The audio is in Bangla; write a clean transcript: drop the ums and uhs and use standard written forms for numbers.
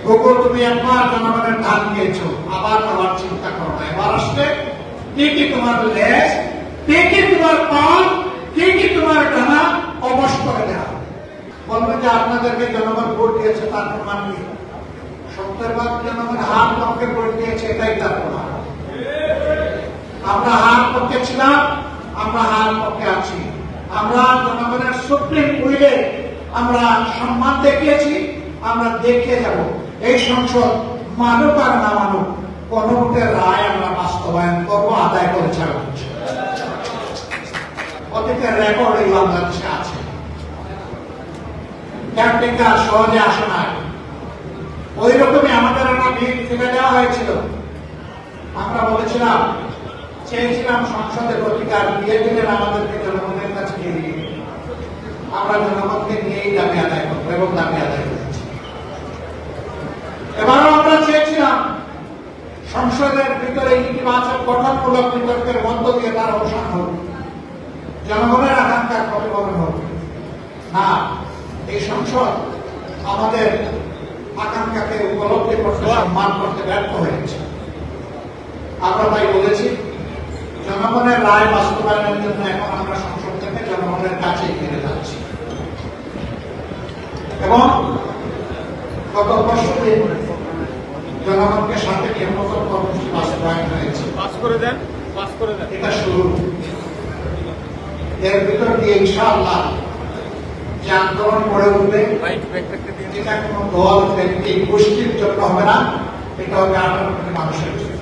তবুও তুমি একবার জনগণের ধান খেয়েছো, আবার চিন্তা করো না। এবার আসলে কি তোমার লেজ, কি তোমার পান, কি তোমার ডানা অবশ করে দেওয়া। বলবে যে আপনাদেরকে জনগণ ভোট দিয়েছে, তার প্রমাণ কি? 70% জনগণ হার পক্ষে ভোট দিয়েছে, এটাই তার প্রমাণ। আমরা হার পক্ষে ছিলাম, আমরা হার পক্ষে আছি। আমরা জনগণের সুপ্রিম উইলে আমরা সম্মান দেখিয়েছি, আমরা দেখিয়ে যাব। এই সংসদ মানুক আর না মানুক, গণভোটের রায় আমরা বাস্তবায়ন করবো, আদায় করে ছাড়ব। অতীতের রেকর্ড এই বাংলাদেশে আছে। ক্যাম্পেকার সহজে আসে না। ওই রকমই আমাদের একটা বিল ফেলে দেওয়া হয়েছিল। আমরা বলেছিলাম, চেয়েছিলাম সংসদের অধিকার দিয়ে দিলেন আমাদেরকে জনগণের কাছে নিয়ে দিয়ে। আমরা জনগণকে নিয়েই দাবি আদায় করবো এবং দাবি আদায় করেছি। এবারও আমরা চেয়েছিলাম সংসদের ভিতরে ইতিবাচক গঠনমূলক বিতর্কের মধ্য দিয়ে তার অবসান হোক, জনগণের আকাঙ্ক্ষার প্রতিফলন হোক। না, এই সংসদ আমাদের আকাঙ্ক্ষাকে উপলব্ধি করতে, সম্মান করতে ব্যর্থ হয়েছে। আমরা তাই বলেছি, জনগণের রায় বাস্তবায়নের জন্য এখন আমরা সংসদ থেকে জনগণের কাছে ফিরে যাচ্ছি। এবং গত 5 দিন জনগণকে সাথে নিয়ে প্রথম কর্মসূচি বাস্তবায়ন হয়েছে। এটা শুরু। এর ভিতর দিয়ে ইনশাআল্লাহ যে আন্দোলন গড়ে উঠবে, এটা কোনো দল, ব্যক্তি, গোষ্ঠীর জন্য হবে না, এটা হবে 18 কোটি মানুষের জন্য।